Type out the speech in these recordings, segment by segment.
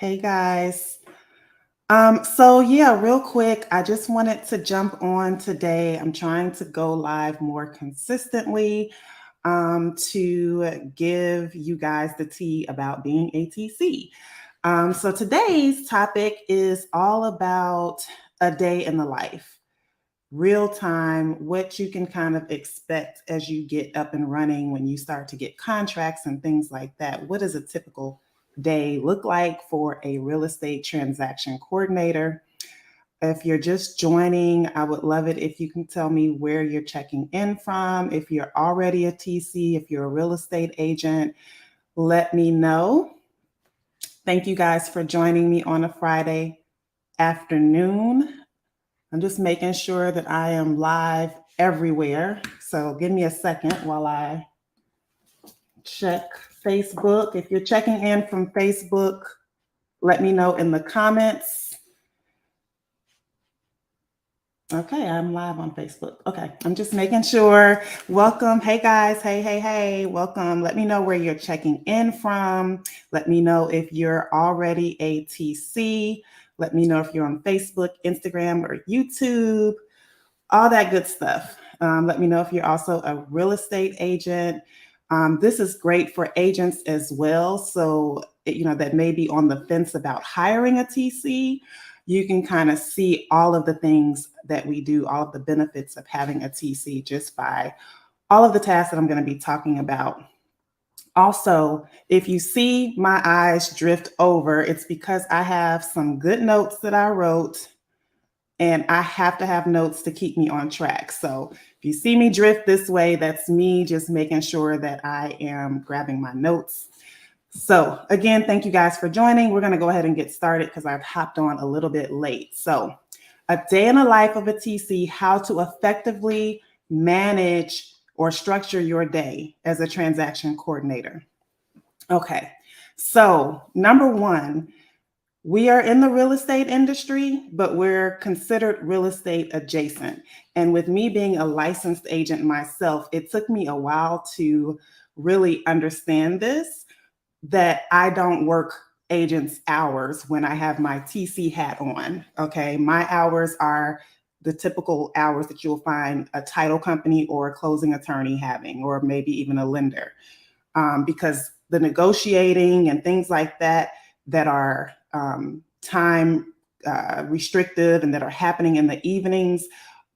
Hey guys. So real quick, I just wanted to jump on today. I'm trying to go live more consistently to give you guys the tea about being ATC. So today's topic is all about a day in the life, real time, what you can kind of expect as you get up and running when you start to get contracts and things like that. What does a typical day look like for a real estate transaction coordinator? If you're just joining, I would love it if you can tell me where you're checking in from. If you're already a TC, if you're a real estate agent, let me know. Thank you guys for joining me on a Friday afternoon. I'm just making sure that I am live everywhere. So give me a second while I check Facebook. If you're checking in from Facebook, let me know in the comments. Okay, I'm live on Facebook. Okay, I'm just making sure. Welcome. Hey guys. Hey. Welcome. Let me know where you're checking in from. Let me know if you're already a TC. Let me know if you're on Facebook, Instagram, or YouTube, all that good stuff. Let me know if you're also a real estate agent. This is great for agents as well. So, that may be on the fence about hiring a TC. You can kind of see all of the things that we do, all of the benefits of having a TC just by all of the tasks that I'm going to be talking about. Also, if you see my eyes drift over, it's because I have some good notes that I wrote and I have to have notes to keep me on track. So if you see me drift this way, that's me just making sure that I am grabbing my notes. So again, thank you guys for joining. We're going to go ahead and get started because I've hopped on a little bit late. So a day in the life of a TC, how to effectively manage or structure your day as a transaction coordinator. Okay, so number one, we are in the real estate industry, but we're considered real estate adjacent. And with me being a licensed agent myself, it took me a while to really understand this, that I don't work agents' hours when I have my TC hat on. Okay, my hours are the typical hours that you'll find a title company or a closing attorney having, or maybe even a lender, because the negotiating and things like that are time restrictive and that are happening in the evenings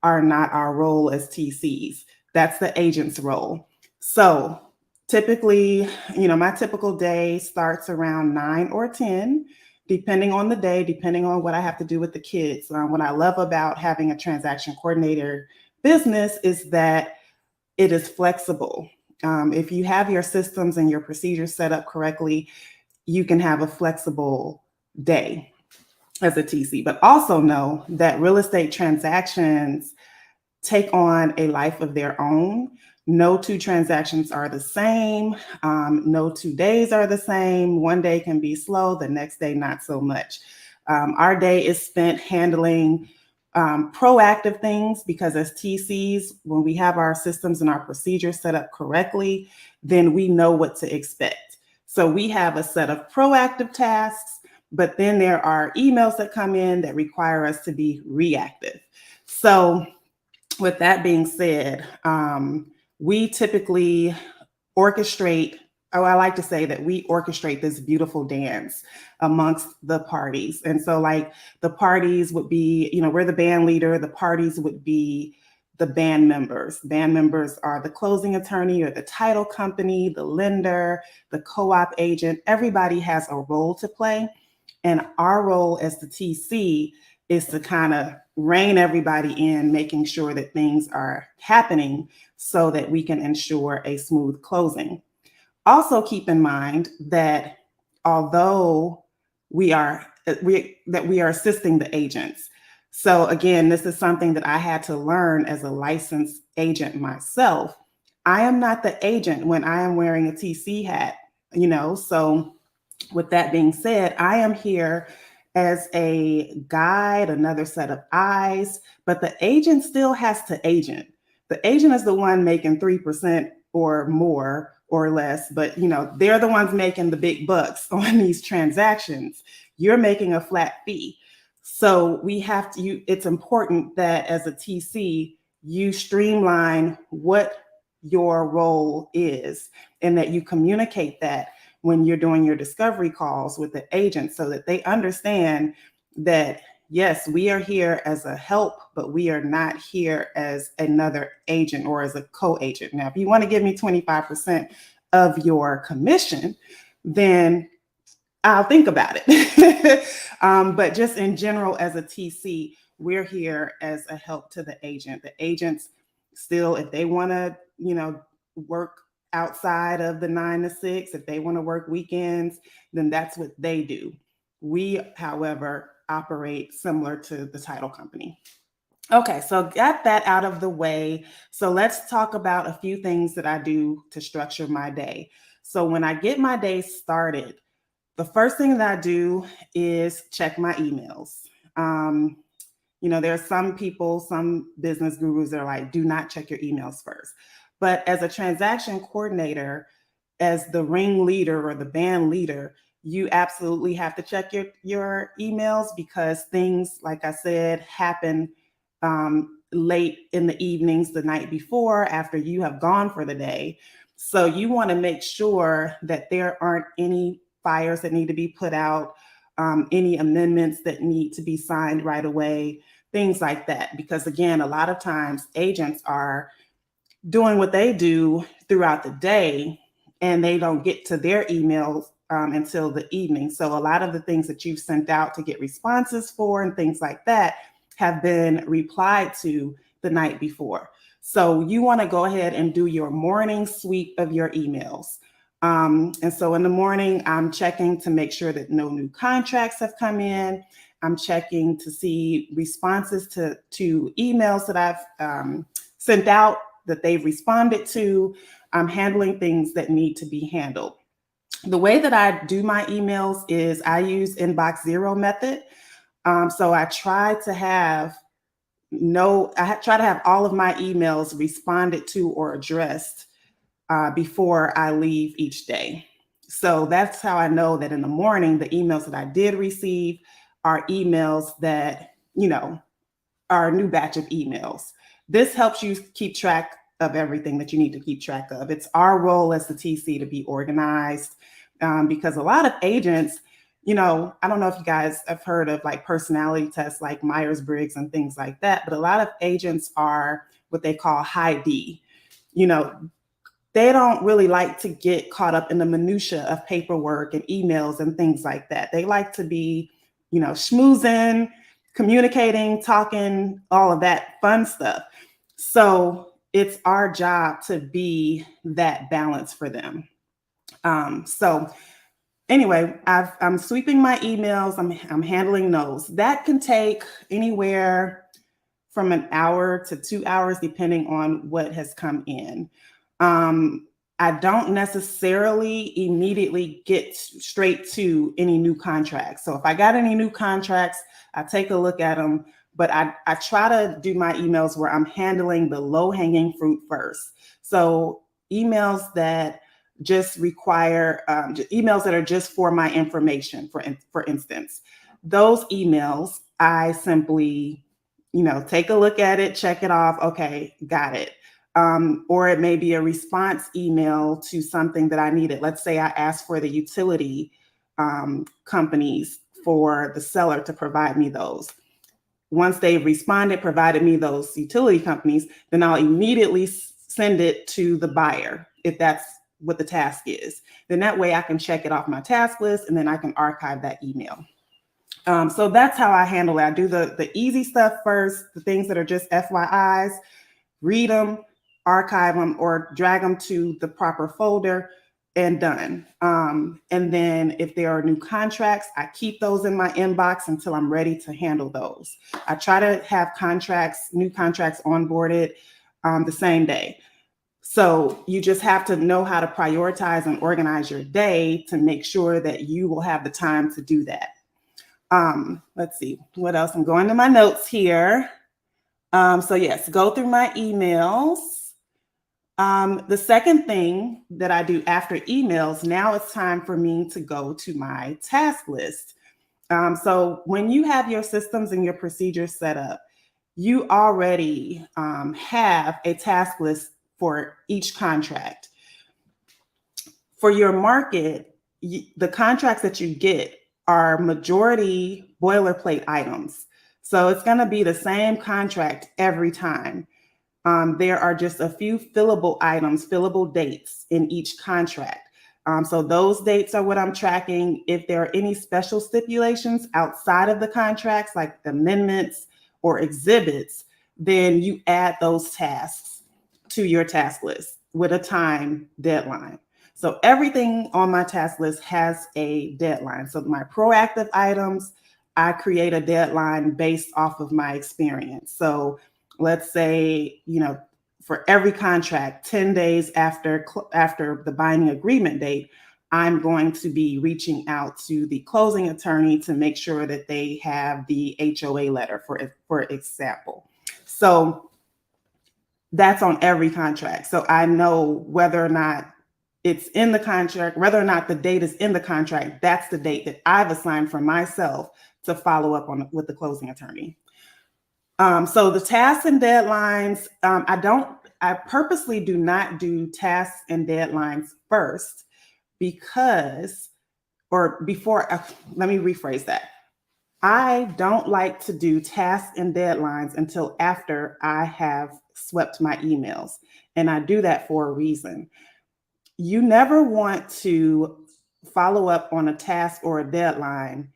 are not our role as TCs. That's the agent's role. So typically, my typical day starts around 9 or 10, depending on the day, depending on what I have to do with the kids. What I love about having a transaction coordinator business is that it is flexible. If you have your systems and your procedures set up correctly, you can have a flexible day as a TC. But also know that real estate transactions take on a life of their own. No two transactions are the same. No 2 days are the same. One day can be slow, the next day not so much. Our day is spent handling proactive things, because as TCs, when we have our systems and our procedures set up correctly, then we know what to expect. So we have a set of proactive tasks, but then there are emails that come in that require us to be reactive. So with that being said, we typically orchestrate, I like to say that we orchestrate this beautiful dance amongst the parties. And so like the parties would be, we're the band leader, the parties would be the band members. Band members are the closing attorney or the title company, the lender, the co-op agent. Everybody has a role to play. And our role as the TC is to kind of rein everybody in, making sure that things are happening so that we can ensure a smooth closing. Also keep in mind that although we are assisting the agents. So again, this is something that I had to learn as a licensed agent myself. I am not the agent when I am wearing a TC hat, so with that being said, I am here as a guide, another set of eyes, but the agent still has to agent. The agent is the one making 3% or more or less, but they're the ones making the big bucks on these transactions. you're making a flat fee. So it's important that as a TC, you streamline what your role is and that you communicate that when you're doing your discovery calls with the agent so that they understand that, yes, we are here as a help, but we are not here as another agent or as a co-agent. Now, if you want to give me 25% of your commission, then I'll think about it. But just in general, as a TC, we're here as a help to the agent. The agents still, if they want to, work outside of the 9 to 6, if they want to work weekends, then that's what they do. We, however, operate similar to the title company. Okay, so got that out of the way. So let's talk about a few things that I do to structure my day. So when I get my day started, the first thing that I do is check my emails. There are some people, some business gurus that are like, do not check your emails first. But as a transaction coordinator, as the ring leader or the band leader, you absolutely have to check your emails because things, like I said, happen late in the evenings, the night before, after you have gone for the day. So you want to make sure that there aren't any fires that need to be put out, any amendments that need to be signed right away, things like that. Because again, a lot of times agents are doing what they do throughout the day and they don't get to their emails until the evening. So a lot of the things that you've sent out to get responses for and things like that have been replied to the night before. So you want to go ahead and do your morning sweep of your emails. And so in the morning, I'm checking to make sure that no new contracts have come in. I'm checking to see responses to emails that I've sent out that they've responded to. I'm handling things that need to be handled. The way that I do my emails is I use inbox zero method. So I try to have all of my emails responded to or addressed before I leave each day. So that's how I know that in the morning, the emails that I did receive are emails that, are a new batch of emails. This helps you keep track of everything that you need to keep track of. It's our role as the TC to be organized because a lot of agents, I don't know if you guys have heard of like personality tests like Myers-Briggs and things like that, but a lot of agents are what they call high D. They don't really like to get caught up in the minutia of paperwork and emails and things like that. They like to be, schmoozing, communicating, talking, all of that fun stuff. So it's our job to be that balance for them. So anyway, I'm sweeping my emails. I'm handling those. That can take anywhere from an hour to 2 hours, depending on what has come in. I don't necessarily immediately get straight to any new contracts. So if I got any new contracts, I take a look at them, but I try to do my emails where I'm handling the low-hanging fruit first. So emails that just require, emails that are just for my information, for instance, those emails, I simply, take a look at it, check it off. Okay, got it. Or it may be a response email to something that I needed. Let's say I asked for the utility companies for the seller to provide me those. Once they've responded, provided me those utility companies, then I'll immediately send it to the buyer if that's what the task is. Then that way I can check it off my task list and then I can archive that email. So that's how I handle it. I do the easy stuff first, the things that are just FYIs, read them, archive them, or drag them to the proper folder and done. And then if there are new contracts, I keep those in my inbox until I'm ready to handle those. I try to have new contracts onboarded the same day. So you just have to know how to prioritize and organize your day to make sure that you will have the time to do that. Let's see what else. I'm going to my notes here. So yes, go through my emails. The second thing that I do after emails, now it's time for me to go to my task list. So when you have your systems and your procedures set up, you already have a task list for each contract. For your market, the contracts that you get are majority boilerplate items. So it's going to be the same contract every time. There are just a few fillable items, fillable dates in each contract. So those dates are what I'm tracking. If there are any special stipulations outside of the contracts, like amendments or exhibits, then you add those tasks to your task list with a time deadline. So everything on my task list has a deadline. So my proactive items, I create a deadline based off of my experience. So let's say, for every contract, 10 days after the binding agreement date, I'm going to be reaching out to the closing attorney to make sure that they have the HOA letter, for example. So that's on every contract. So I know whether or not it's in the contract, whether or not the date is in the contract, that's the date that I've assigned for myself to follow up on with the closing attorney. So the tasks and deadlines, I purposely do not do tasks and deadlines first let me rephrase that. I don't like to do tasks and deadlines until after I have swept my emails. And I do that for a reason. You never want to follow up on a task or a deadline,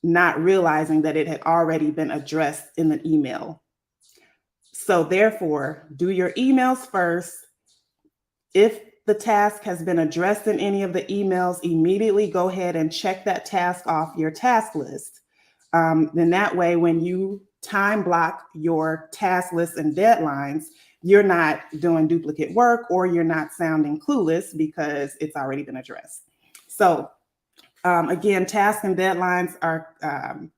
not realizing that it had already been addressed in the email. So therefore, do your emails first. If the task has been addressed in any of the emails, immediately go ahead and check that task off your task list. Then that way, when you time block your task lists and deadlines, you're not doing duplicate work or you're not sounding clueless because it's already been addressed. So again, tasks and deadlines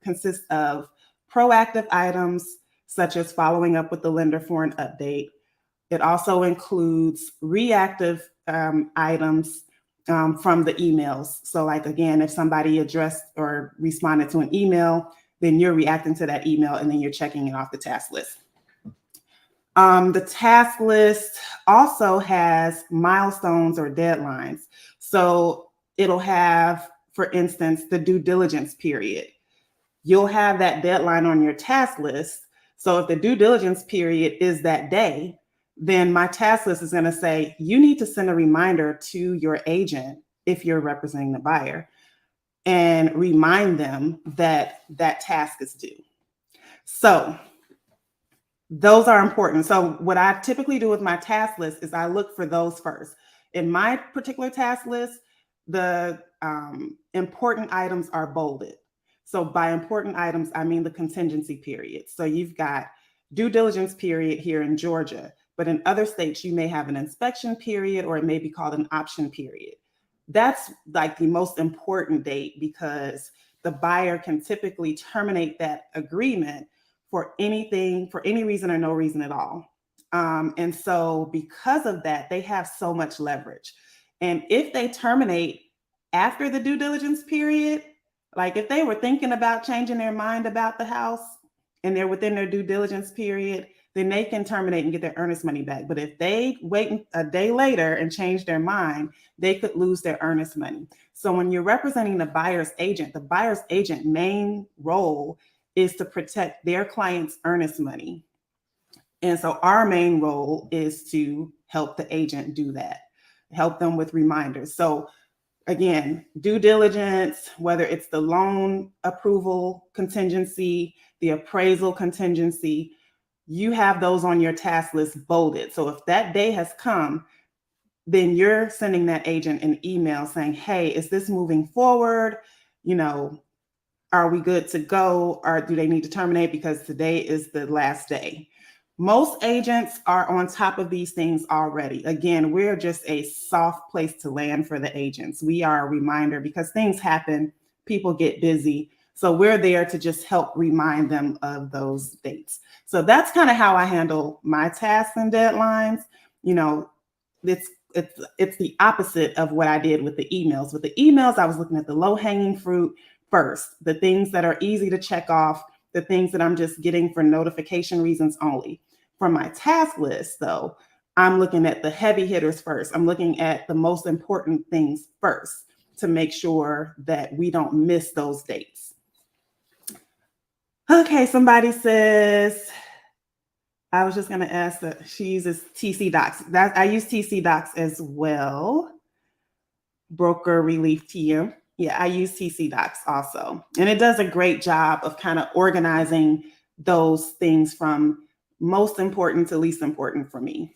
consist of proactive items such as following up with the lender for an update. It also includes reactive items from the emails. So like, again, if somebody addressed or responded to an email, then you're reacting to that email and then you're checking it off the task list. The task list also has milestones or deadlines. So it'll have, for instance, the due diligence period. You'll have that deadline on your task list. So if the due diligence period is that day, then my task list is going to say, you need to send a reminder to your agent if you're representing the buyer and remind them that that task is due. So those are important. So what I typically do with my task list is I look for those first. In my particular task list, the important items are bolded. So by important items, I mean the contingency period. So you've got due diligence period here in Georgia, but in other states, you may have an inspection period or it may be called an option period. That's like the most important date because the buyer can typically terminate that agreement for any reason or no reason at all. And so because of that, they have so much leverage. And if they terminate after the due diligence period, like if they were thinking about changing their mind about the house and they're within their due diligence period, then they can terminate and get their earnest money back. But if they wait a day later and change their mind, they could lose their earnest money. So when you're representing the buyer's agent main role is to protect their client's earnest money. And so our main role is to help the agent do that, help them with reminders. So again, due diligence, whether it's the loan approval contingency, the appraisal contingency, you have those on your task list bolded. So if that day has come, then you're sending that agent an email saying, hey, is this moving forward? Are we good to go? Or do they need to terminate because today is the last day? Most agents are on top of these things already. Again, we're just a soft place to land for the agents. We are a reminder because things happen, people get busy. So we're there to just help remind them of those dates. So that's kind of how I handle my tasks and deadlines. It's the opposite of what I did with the emails. With the emails, I was looking at the low-hanging fruit, first, the things that are easy to check off, the things that I'm just getting for notification reasons only. For my task list, though, I'm looking at the heavy hitters first. I'm looking at the most important things first to make sure that we don't miss those dates. Okay, somebody says, I was just going to ask that she uses TC Docs. I use TC Docs as well. Broker Relief TM. Yeah, I use TC Docs also. And it does a great job of kind of organizing those things from most important to least important for me.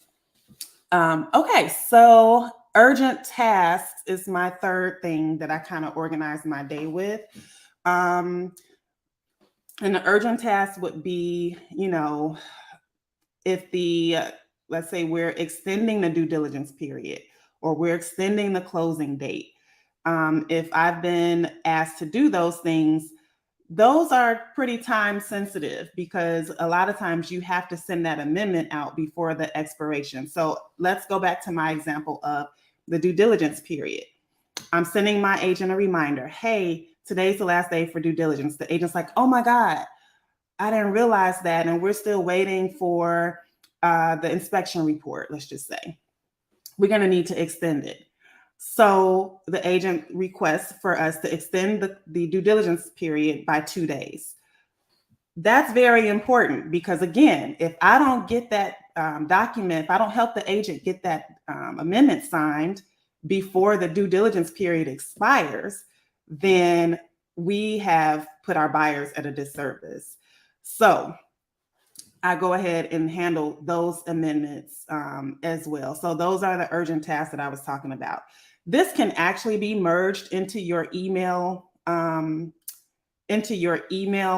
Okay, so urgent tasks is my third thing that I kind of organize my day with. And the urgent task would be, if let's say we're extending the due diligence period or we're extending the closing date. If I've been asked to do those things, those are pretty time sensitive because a lot of times you have to send that amendment out before the expiration. So let's go back to my example of the due diligence period. I'm sending my agent a reminder, hey, today's the last day for due diligence. The agent's like, oh my God, I didn't realize that. And we're still waiting for the inspection report, let's just say. We're going to need to extend it. So the agent requests for us to extend the due diligence period by 2 days. That's very important because, again, if I don't get that document, if I don't help the agent get that amendment signed before the due diligence period expires, then we have put our buyers at a disservice. So I go ahead and handle those amendments as well. So those are the urgent tasks that I was talking about. This can actually be merged into your email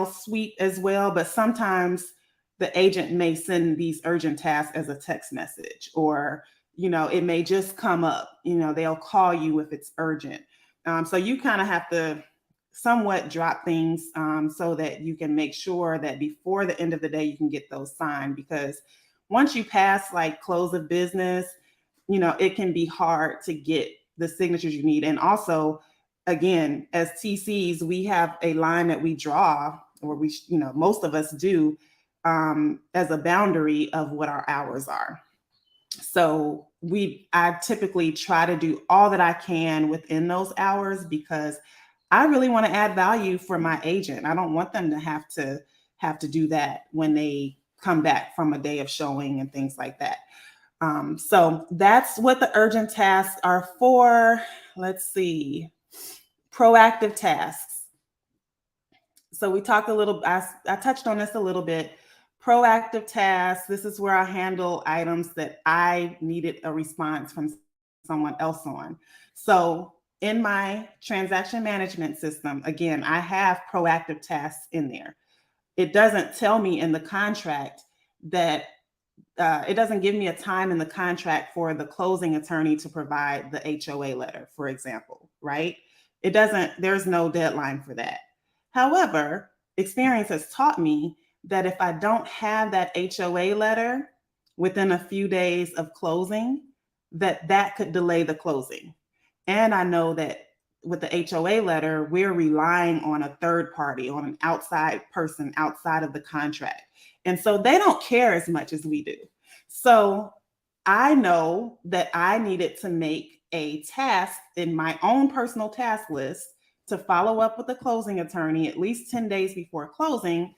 suite as well. But sometimes the agent may send these urgent tasks as a text message, or it may just come up. They'll call you if it's urgent. So you kind of have to somewhat drop things so that you can make sure that before the end of the day you can get those signed, because once you pass like close of business, it can be hard to get the signatures you need. And also, again, as TCs, we have a line that we draw, or most of us do, as a boundary of what our hours are. So I typically try to do all that I can within those hours because I really want to add value for my agent. I don't want them to have to do that when they come back from a day of showing and things like that. So that's what the urgent tasks are for. Let's see. Proactive tasks. So we talked I touched on this a little bit. Proactive tasks. This is where I handle items that I needed a response from someone else on. So in my transaction management system, again, I have proactive tasks in there. It doesn't tell me in the contract that it doesn't give me a time in the contract for the closing attorney to provide the HOA letter, for example, right? There's no deadline for that. However, experience has taught me that if I don't have that HOA letter within a few days of closing, that could delay the closing. And I know that with the HOA letter, we're relying on a third party, on an outside person outside of the contract. And so they don't care as much as we do. So I know that I needed to make a task in my own personal task list to follow up with the closing attorney at least 10 days before closing,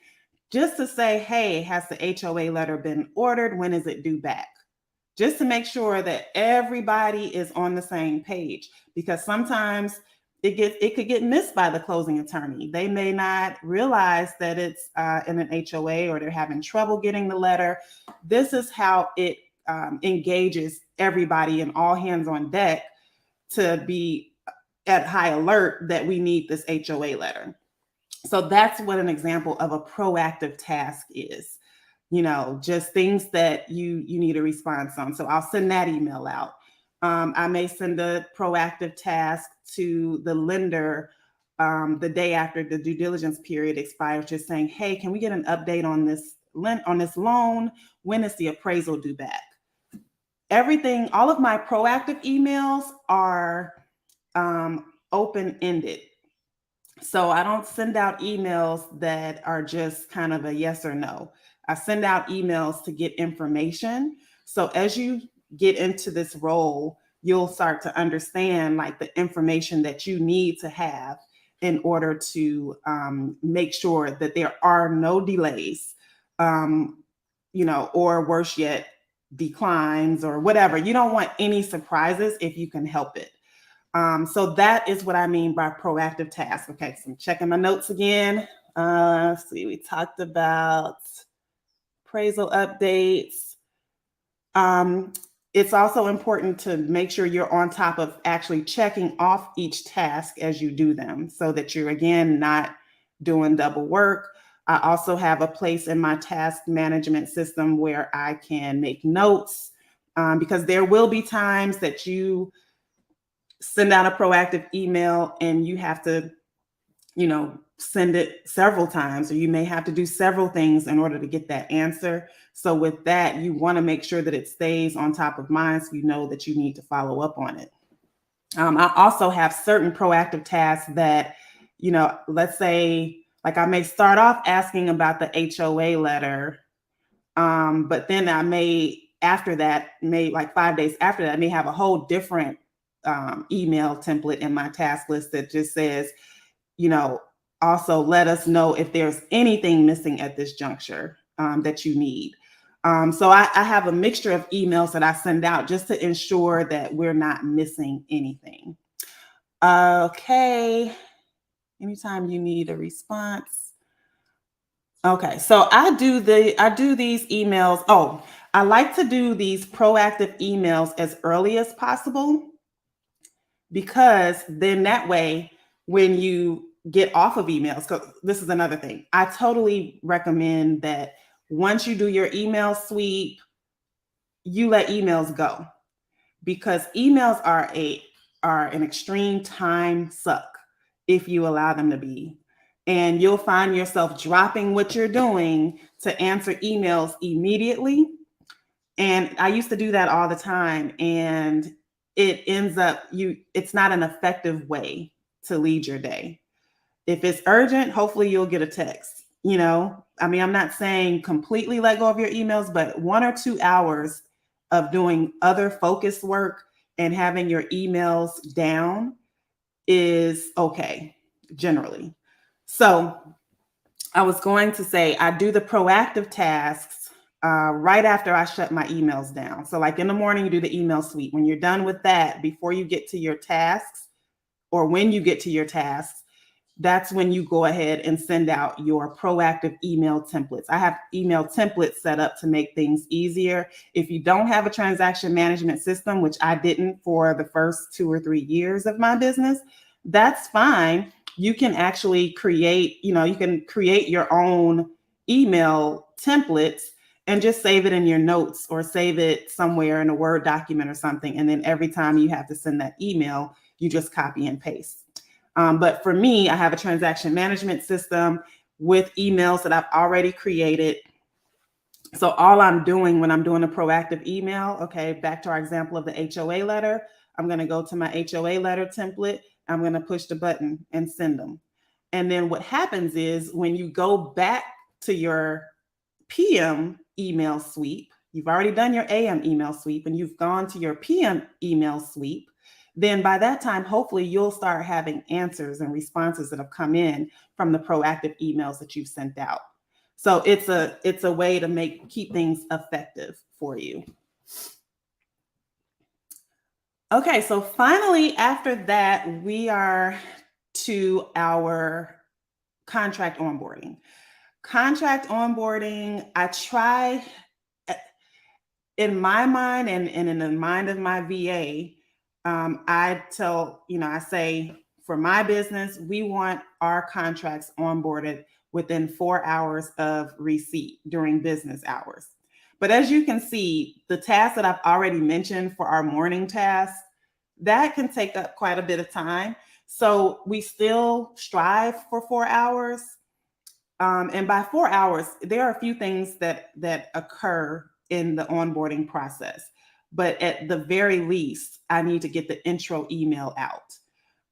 just to say, hey, has the HOA letter been ordered? When is it due back? Just to make sure that everybody is on the same page, because sometimes it could get missed by the closing attorney. They may not realize that it's in an HOA, or they're having trouble getting the letter. This is how it engages everybody and all hands on deck to be at high alert that we need this HOA letter. So that's what an example of a proactive task is. Just things that you need a response on. So I'll send that email out. I may send a proactive task to the lender the day after the due diligence period expires, just saying, hey, can we get an update on this loan? When is the appraisal due back? All of my proactive emails are open-ended. So I don't send out emails that are just kind of a yes or no. I send out emails to get information. So as you get into this role, you'll start to understand like the information that you need to have in order to make sure that there are no delays, um, or worse yet, declines or whatever. You don't want any surprises if you can help it. So that is what I mean by proactive tasks. Okay, so I'm checking my notes again. Let's see, we talked about appraisal updates. Um, it's also important to make sure you're on top of actually checking off each task as you do them so that you're, again, not doing double work. I also have a place in my task management system where I can make notes, because there will be times that you send out a proactive email and you have to, send it several times, or you may have to do several things in order to get that answer. So with that, you want to make sure that it stays on top of mind so you know that you need to follow up on it. I also have certain proactive tasks that, let's say, like I may start off asking about the HOA letter, but then I may, after that, may like 5 days after that, I may have a whole different email template in my task list that just says, you know, also let us know if there's anything missing at this juncture that you need. So I have a mixture of emails that I send out just to ensure that we're not missing anything. Okay. Anytime you need a response. Okay, so I do these emails. Oh, I like to do these proactive emails as early as possible, because then that way when you get off of emails, because this is another thing, I totally recommend that once you do your email sweep, you let emails go, because emails are an extreme time suck if you allow them to be. And you'll find yourself dropping what you're doing to answer emails immediately. And I used to do that all the time. And it ends up, it's not an effective way to lead your day. If it's urgent, hopefully you'll get a text. I mean, I'm not saying completely let go of your emails, but 1 or 2 hours of doing other focused work and having your emails down is okay, generally. So I was going to say, I do the proactive tasks right after I shut my emails down. So, like in the morning, you do the email sweep. When you're done with that, before you get to your tasks, or when you get to your tasks, that's when you go ahead and send out your proactive email templates. I have email templates set up to make things easier. If you don't have a transaction management system, which I didn't for the first 2 or 3 years of my business, that's fine. You can actually create, you can create your own email templates and just save it in your notes or save it somewhere in a Word document or something. And then every time you have to send that email, you just copy and paste. But for me, I have a transaction management system with emails that I've already created. So all I'm doing when I'm doing a proactive email, okay, back to our example of the HOA letter, I'm going to go to my HOA letter template. I'm going to push the button and send them. And then what happens is when you go back to your PM email sweep, you've already done your AM email sweep and you've gone to your PM email sweep, then by that time, hopefully you'll start having answers and responses that have come in from the proactive emails that you've sent out. So it's a way to keep things effective for you. Okay, so finally, after that, we are to our contract onboarding. Contract onboarding, I try, in my mind and in the mind of my VA, I say, for my business, we want our contracts onboarded within 4 hours of receipt during business hours. But as you can see, the tasks that I've already mentioned for our morning tasks, that can take up quite a bit of time. So we still strive for 4 hours. And by 4 hours, there are a few things that occur in the onboarding process. But at the very least, I need to get the intro email out.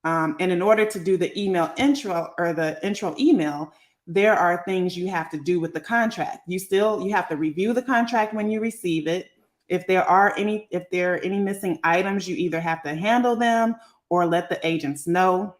And in order to do the email intro or the intro email, there are things you have to do with the contract. You have to review the contract when you receive it. If there are any missing items, you either have to handle them or let the agents know.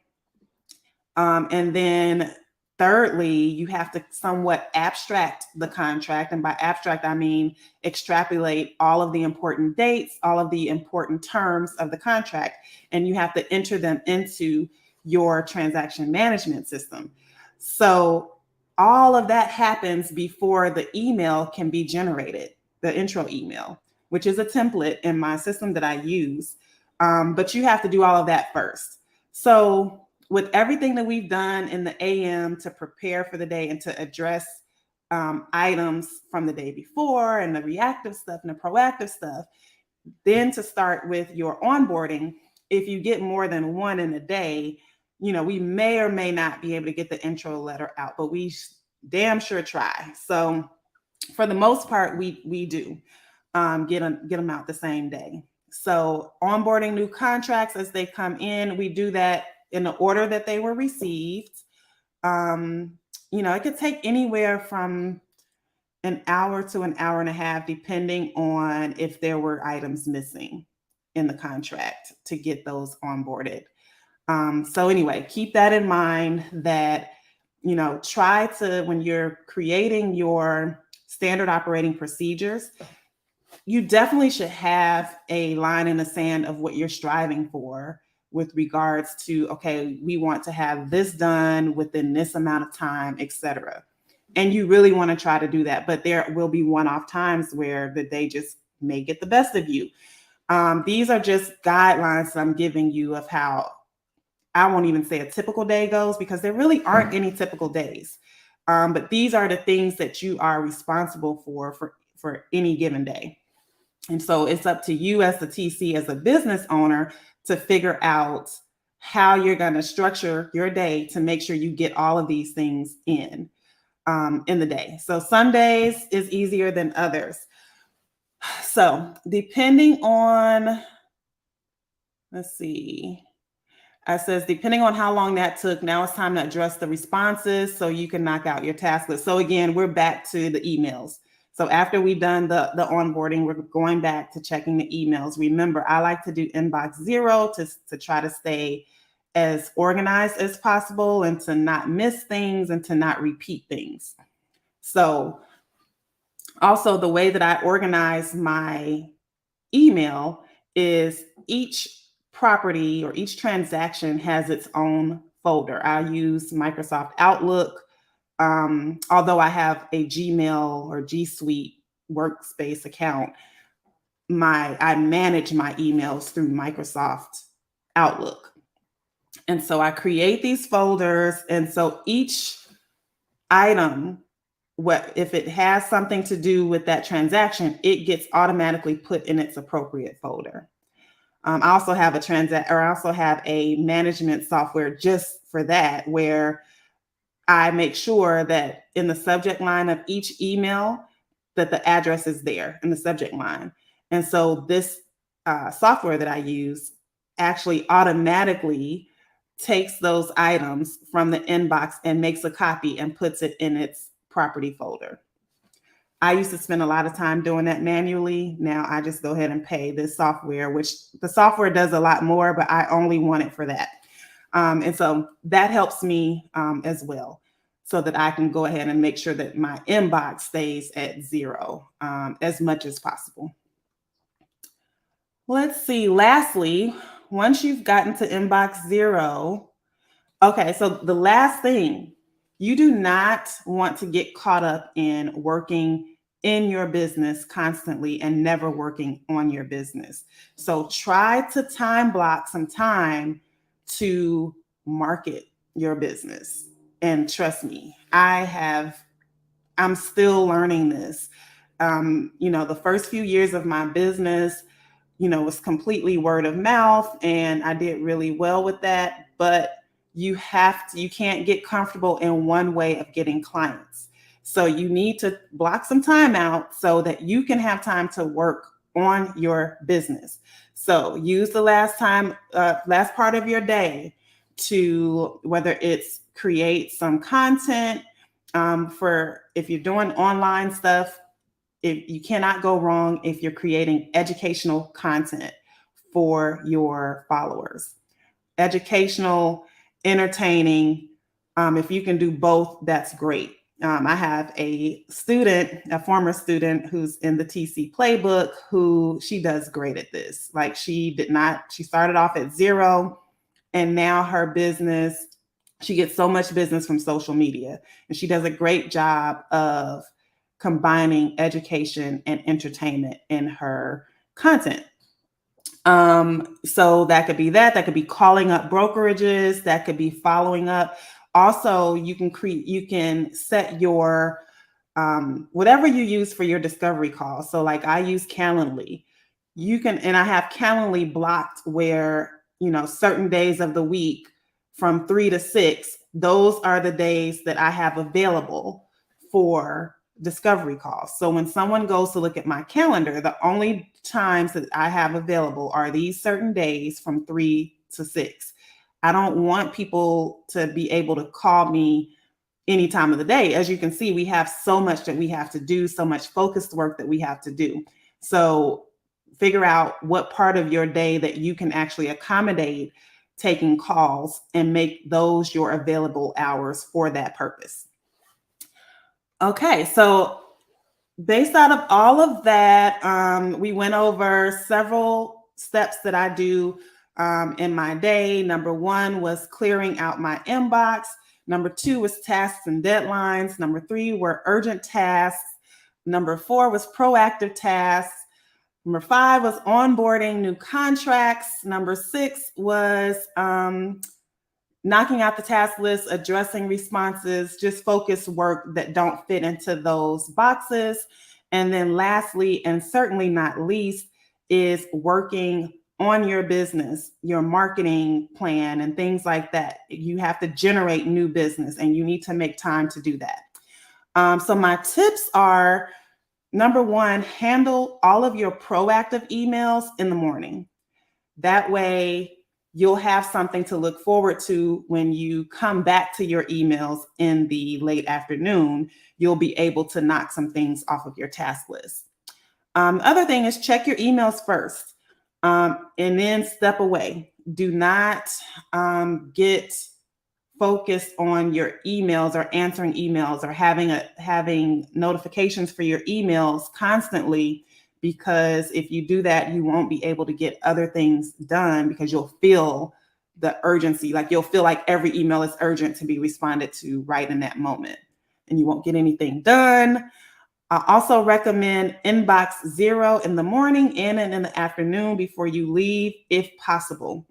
And then thirdly, you have to somewhat abstract the contract. And by abstract, I mean extrapolate all of the important dates, all of the important terms of the contract, and you have to enter them into your transaction management system. So all of that happens before the email can be generated, the intro email, which is a template in my system that I use. But you have to do all of that first. So with everything that we've done in the AM to prepare for the day and to address items from the day before and the reactive stuff and the proactive stuff, then to start with your onboarding, if you get more than one in a day, we may or may not be able to get the intro letter out, but we damn sure try. So for the most part, we do get them out the same day. So onboarding new contracts as they come in, we do that in the order that they were received. It could take anywhere from an hour to an hour and a half, depending on if there were items missing in the contract to get those onboarded. So anyway, keep that in mind that, try to, when you're creating your standard operating procedures, you definitely should have a line in the sand of what you're striving for with regards to, okay, we want to have this done within this amount of time, etc. And you really want to try to do that. But there will be one-off times where the day just may get the best of you. These are just guidelines I'm giving you of how, I won't even say a typical day goes, because there really aren't any typical days. But these are the things that you are responsible for any given day. And so it's up to you as the TC, as a business owner, to figure out how you're going to structure your day to make sure you get all of these things in the day. So some days is easier than others. So depending on, let's see, it says, depending on how long that took, now it's time to address the responses so you can knock out your task list. So again, we're back to the emails. So after we've done the onboarding, we're going back to checking the emails. Remember, I like to do inbox 0 to try to stay as organized as possible and to not miss things and to not repeat things. So also the way that I organize my email is each property or each transaction has its own folder. I use Microsoft Outlook. Although I have a Gmail or G Suite workspace account, I manage my emails through Microsoft Outlook. And so I create these folders. And so each item, if it has something to do with that transaction, it gets automatically put in its appropriate folder. I also have a management software just for that, where I make sure that in the subject line of each email that the address is there in the subject line. And so this software that I use actually automatically takes those items from the inbox and makes a copy and puts it in its property folder. I used to spend a lot of time doing that manually. Now I just go ahead and pay this software, which the software does a lot more, but I only want it for that. And so that helps me as well, so that I can go ahead and make sure that my inbox stays at 0 as much as possible. Let's see. Lastly, once you've gotten to inbox 0, okay, so the last thing, you do not want to get caught up in working in your business constantly and never working on your business. So try to time block some time to market your business. And trust me, I'm still learning this. The first few years of my business, was completely word of mouth, and I did really well with that. But you can't get comfortable in one way of getting clients. So you need to block some time out so that you can have time to work on your business. So use the last part of your day to whether it's create some content for if you're doing online stuff. If you cannot go wrong if you're creating educational content for your followers, educational, entertaining. If you can do both, that's great. I have a student, a former student who's in the TC playbook, who she does great at this. Like she started off at zero, and now her business, she gets so much business from social media, and she does a great job of combining education and entertainment in her content. So that could be that could be calling up brokerages, that could be following up. Also, you can set your whatever you use for your discovery call. So like I use Calendly. And I have Calendly blocked where, certain days of the week from 3 to 6, those are the days that I have available for discovery calls. So when someone goes to look at my calendar, the only times that I have available are these certain days from 3 to 6. I don't want people to be able to call me any time of the day. As you can see, we have so much that we have to do, so much focused work that we have to do. So figure out what part of your day that you can actually accommodate taking calls and make those your available hours for that purpose. Okay, so based out of all of that, we went over several steps that I do in my day. Number 1 was clearing out my inbox. Number 2 was tasks and deadlines. Number 3 were urgent tasks. Number 4 was proactive tasks. Number 5 was onboarding new contracts. Number 6 was knocking out the task list, addressing responses, just focused work that don't fit into those boxes. And then lastly, and certainly not least, is working on your business, your marketing plan, and things like that. You have to generate new business, and you need to make time to do that. So my tips are, number 1, handle all of your proactive emails in the morning. That way, you'll have something to look forward to when you come back to your emails in the late afternoon. You'll be able to knock some things off of your task list. The other thing is check your emails first, and then step away. Do not get focused on your emails or answering emails or having notifications for your emails constantly, because if you do that, you won't be able to get other things done because you'll feel the urgency. Like you'll feel like every email is urgent to be responded to right in that moment, and you won't get anything done. I also recommend inbox 0 in the morning and in the afternoon before you leave, if possible.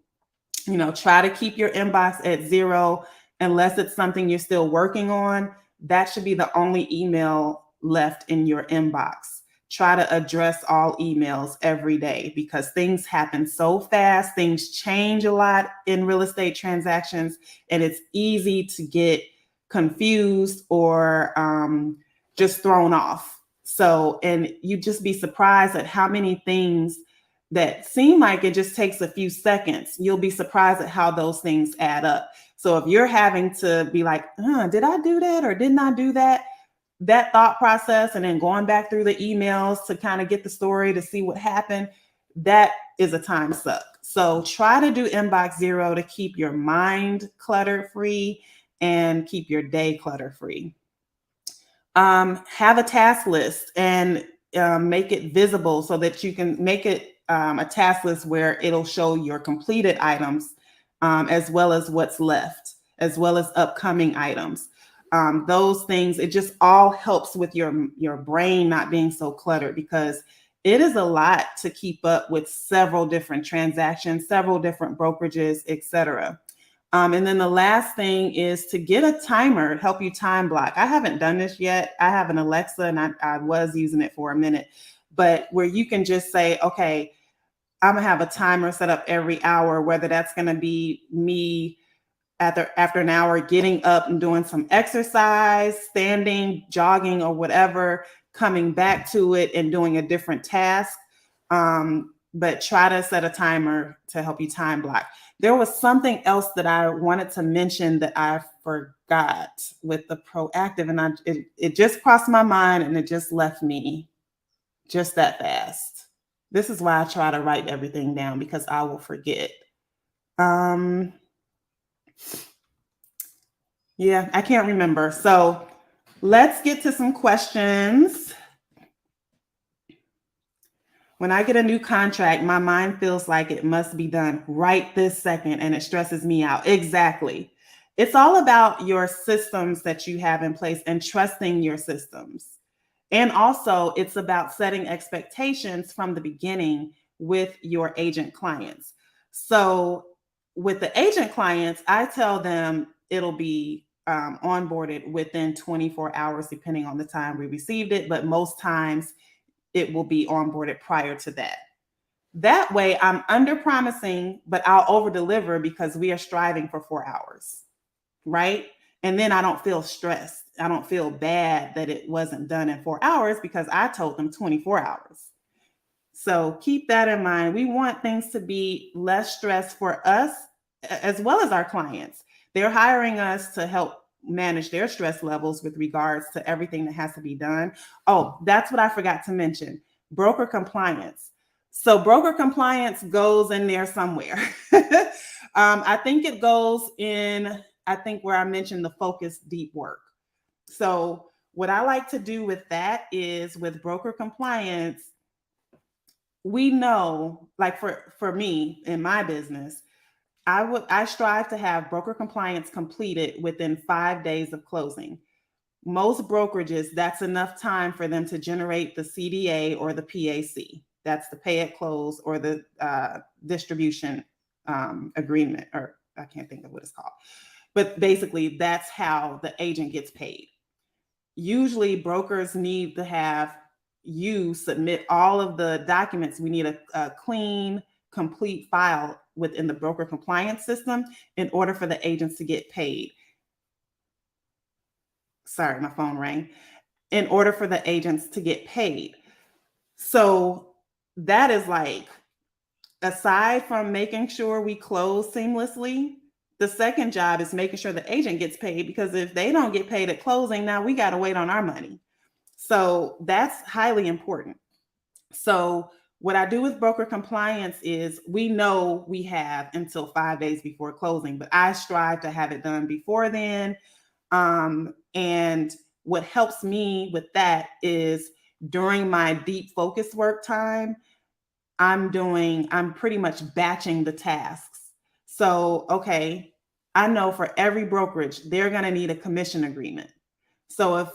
Try to keep your inbox at 0 unless it's something you're still working on. That should be the only email left in your inbox. Try to address all emails every day because things happen so fast. Things change a lot in real estate transactions, and it's easy to get confused or just thrown off. So, and you just be surprised at how many things that seem like it just takes a few seconds. You'll be surprised at how those things add up. So if you're having to be like, did I do that or didn't I do that? That thought process and then going back through the emails to kind of get the story to see what happened, that is a time suck. So try to do inbox 0 to keep your mind clutter free and keep your day clutter free. Have a task list and make it visible so that you can make it a task list where it'll show your completed items as well as what's left, as well as upcoming items. Those things, it just all helps with your brain not being so cluttered, because it is a lot to keep up with several different transactions, several different brokerages, etc. And then the last thing is to get a timer to help you time block. I haven't done this yet. I have an Alexa and I was using it for a minute, but where you can just say, okay, I'm gonna have a timer set up every hour, whether that's gonna be me after an hour getting up and doing some exercise, standing, jogging, or whatever, coming back to it and doing a different task. But try to set a timer to help you time block. There was something else that I wanted to mention that I forgot with the proactive, and it just crossed my mind and it just left me just that fast. This is why I try to write everything down, because I will forget. Yeah, I can't remember. So let's get to some questions. When I get a new contract, my mind feels like it must be done right this second, and it stresses me out. Exactly. It's all about your systems that you have in place and trusting your systems. And also, it's about setting expectations from the beginning with your agent clients. So, with the agent clients, I tell them it'll be onboarded within 24 hours, depending on the time we received it. But most times, it will be onboarded prior to that. That way, I'm under promising, but I'll over deliver because we are striving for 4 hours, right? And then I don't feel stressed. I don't feel bad that it wasn't done in 4 hours because I told them 24 hours. So keep that in mind. We want things to be less stress for us as well as our clients. They're hiring us to help manage their stress levels with regards to everything that has to be done. Oh, that's what I forgot to mention. Broker compliance. So broker compliance goes in there somewhere. I think it goes in, I think where I mentioned the focus deep work. So what I like to do with that is with broker compliance, we know, like for me in my business, I strive to have broker compliance completed within 5 days of closing. Most brokerages, that's enough time for them to generate the CDA or the PAC. That's the pay at close or the distribution agreement, or I can't think of what it's called. But basically, that's how the agent gets paid. Usually, brokers need to have you submit all of the documents. We need a clean, complete file within the broker compliance system in order for the agents to get paid. Sorry, my phone rang. In order for the agents to get paid. So that is like, aside from making sure we close seamlessly, the second job is making sure the agent gets paid, because if they don't get paid at closing, now we got to wait on our money. So that's highly important. So what I do with broker compliance is, we know we have until 5 days before closing, but I strive to have it done before then. And what helps me with that is during my deep focus work time, I'm pretty much batching the tasks. So, okay, I know for every brokerage, they're going to need a commission agreement. So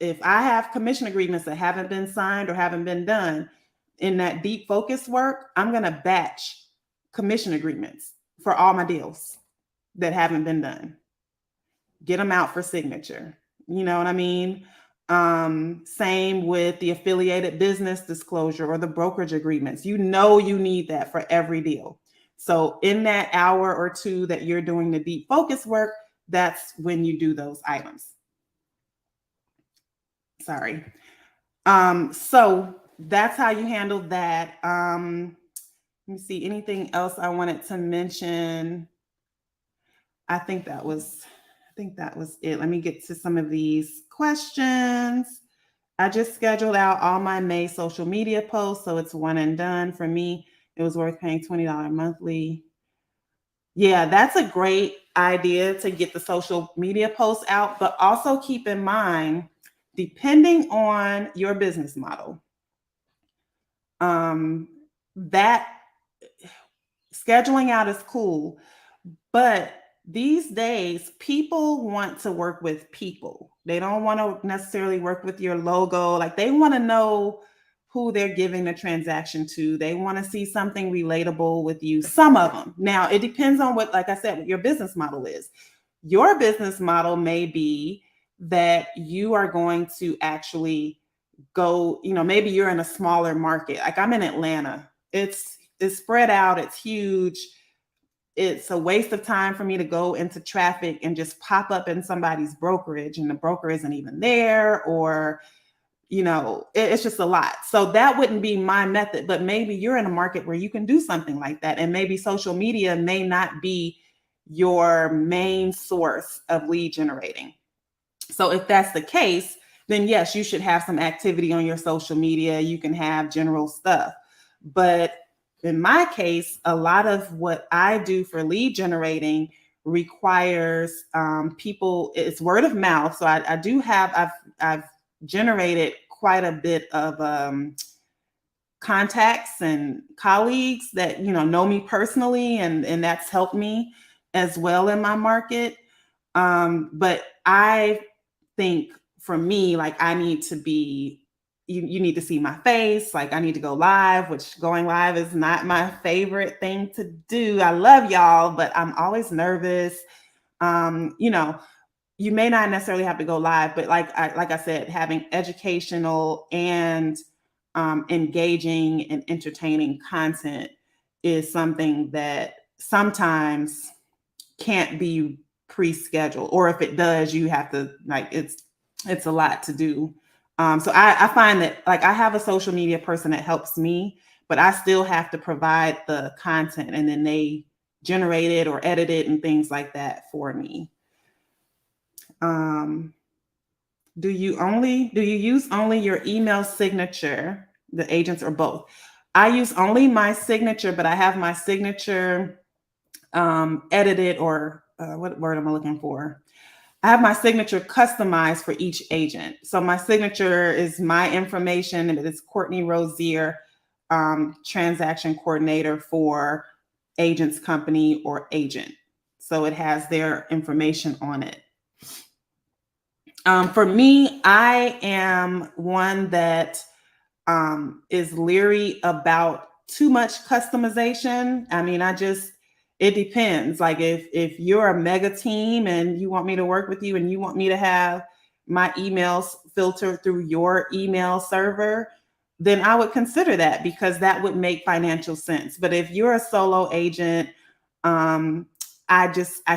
if I have commission agreements that haven't been signed or haven't been done in that deep focus work, I'm going to batch commission agreements for all my deals that haven't been done. Get them out for signature. You know what I mean? Same with the affiliated business disclosure or the brokerage agreements. You know you need that for every deal. So in that hour or two that you're doing the deep focus work, that's when you do those items. Sorry. So that's how you handle that. Let me see, anything else I wanted to mention? I think that was it. Let me get to some of these questions. I just scheduled out all my May social media posts, so it's one and done for me. It was worth paying $20 monthly. Yeah, that's a great idea to get the social media posts out, but also keep in mind, depending on your business model, that scheduling out is cool, but these days, people want to work with people. They don't want to necessarily work with your logo. Like, they want to know who they're giving the transaction to. They want to see something relatable with you. Some of them. Now, it depends on what, like I said, what your business model is. Your business model may be that you are going to actually go, maybe you're in a smaller market. Like, I'm in Atlanta. It's spread out. It's huge. It's a waste of time for me to go into traffic and just pop up in somebody's brokerage and the broker isn't even there, or it's just a lot. So that wouldn't be my method, but maybe you're in a market where you can do something like that. And maybe social media may not be your main source of lead generating. So if that's the case, then yes, you should have some activity on your social media. You can have general stuff. But in my case, a lot of what I do for lead generating requires people, it's word of mouth. So I do have, I've generated quite a bit of contacts and colleagues that, know me personally, and that's helped me as well in my market. But I think for me, like I need to be, you need to see my face. Like I need to go live, which going live is not my favorite thing to do. I love y'all, but I'm always nervous. You may not necessarily have to go live, but like I said, having educational and engaging and entertaining content is something that sometimes can't be pre-scheduled, or if it does, you have to it's a lot to do. So I find that like I have a social media person that helps me, but I still have to provide the content, and then they generate it or edit it and things like that for me. Do you use only your email signature, the agents, or both? I use only my signature, but I have my signature edited, or what word am I looking for? I have my signature customized for each agent. So my signature is my information, and it's Courtney Rozier, transaction coordinator for agent's company or agent. So it has their information on it. For me, I am one that is leery about too much customization. I mean, it depends. Like if you're a mega team and you want me to work with you and you want me to have my emails filtered through your email server, then I would consider that, because that would make financial sense. But if you're a solo agent, um, I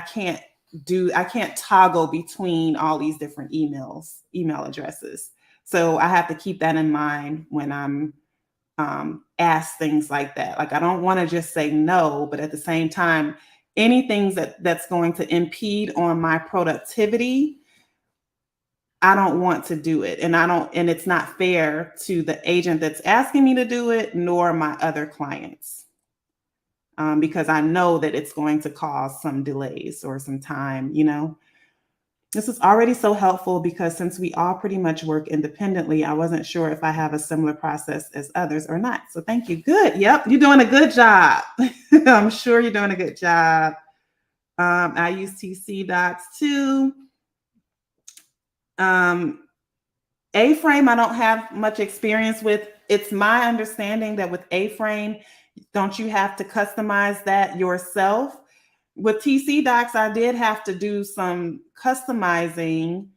can't toggle between all these different email addresses. So I have to keep that in mind when I'm asked things like that. Like I don't want to just say no, but at the same time, anything that's going to impede on my productivity, I don't want to do it. And it's not fair to the agent that's asking me to do it, nor my other clients. Because I know that it's going to cause some delays or some time. This is already so helpful, because since we all pretty much work independently, I wasn't sure if I have a similar process as others or not. So thank you. Good. Yep. You're doing a good job. I'm sure you're doing a good job. I use TC Docs too. A-Frame, I don't have much experience with. It's my understanding that with A-Frame, don't you have to customize that yourself? With TC Docs, I did have to do some customizing,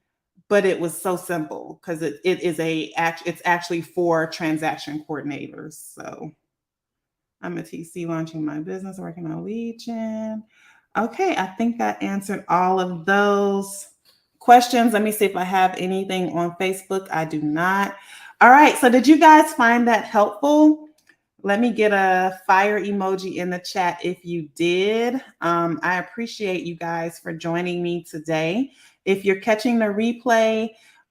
but it was so simple because it's actually for transaction coordinators. So I'm a TC launching my business, working on lead gen. Okay, I think that answered all of those questions. Let me see if I have anything on Facebook. I do not. All right, so did you guys find that helpful? Let me get a fire emoji in the chat if you did. I appreciate you guys for joining me today. If you're catching the replay,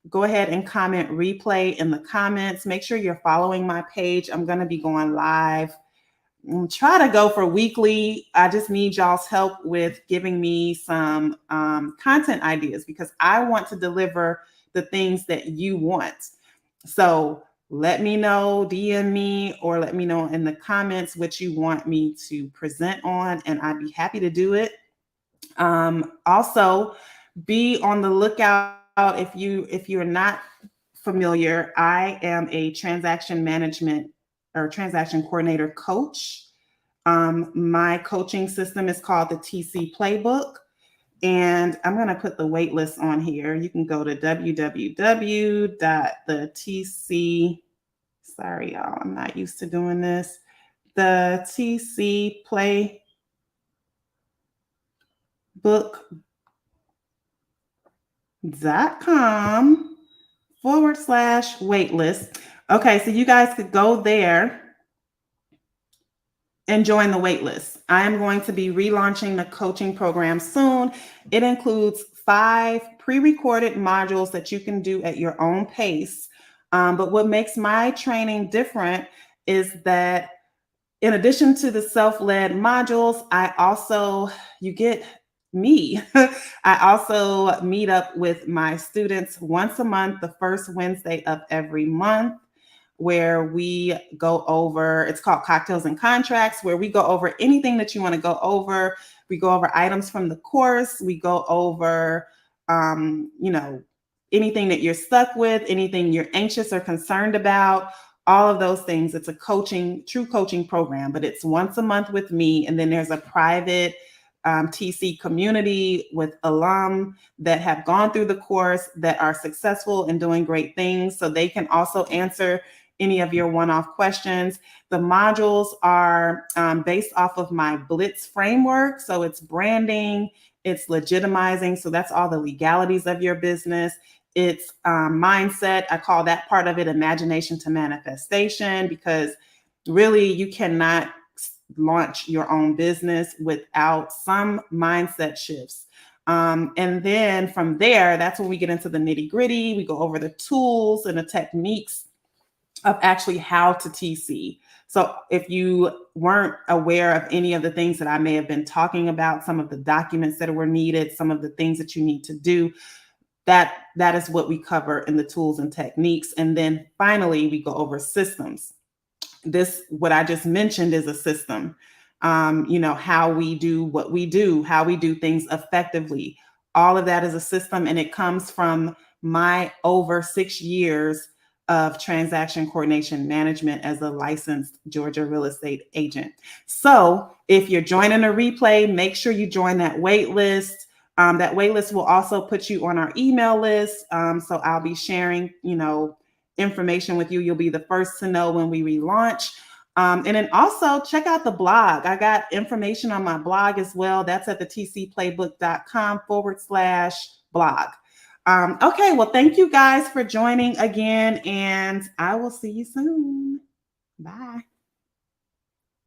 go ahead and comment replay in the comments. Make sure you're following my page. I'm going to be going live. Try to go for weekly. I just need y'all's help with giving me some content ideas, because I want to deliver the things that you want. So let me know, DM me, or let me know in the comments what you want me to present on, and I'd be happy to do it. Also, be on the lookout if you're not familiar. I am a transaction management or transaction coordinator coach. My coaching system is called the TC Playbook. And I'm going to put the wait list on here. You can go to www.thetc. Sorry, y'all. I'm not used to doing this. The TC Playbook.com waitlist. Okay, so you guys could go there and join the waitlist. I am going to be relaunching the coaching program soon. It includes 5 pre-recorded modules that you can do at your own pace. But what makes my training different is that in addition to the self-led modules, you get me. I also meet up with my students once a month, the first Wednesday of every month, where we go over, it's called Cocktails and Contracts, where we go over anything that you want to go over. We go over items from the course. We go over, anything that you're stuck with, anything you're anxious or concerned about, all of those things. It's a true coaching program, but it's once a month with me. And then there's a private TC community with alum that have gone through the course that are successful and doing great things. So they can also answer any of your one-off questions. The modules are based off of my Blitz framework. So it's branding, it's legitimizing. So that's all the legalities of your business. It's mindset. I call that part of it imagination to manifestation, because really you cannot launch your own business without some mindset shifts. And then from there, that's when we get into the nitty gritty. We go over the tools and the techniques of actually how to TC. So if you weren't aware of any of the things that I may have been talking about, some of the documents that were needed, some of the things that you need to do, that is what we cover in the tools and techniques. And then finally, we go over systems. What I just mentioned is a system. How we do what we do, how we do things effectively. All of that is a system, and it comes from my over 6 years of transaction coordination management as a licensed Georgia real estate agent. So if you're joining a replay, make sure you join that wait list. That wait list will also put you on our email list. So I'll be sharing, information with you. You'll be the first to know when we relaunch. And then also check out the blog. I got information on my blog as well. That's at the tcplaybook.com/blog. Okay, well, thank you guys for joining again, and I will see you soon. Bye.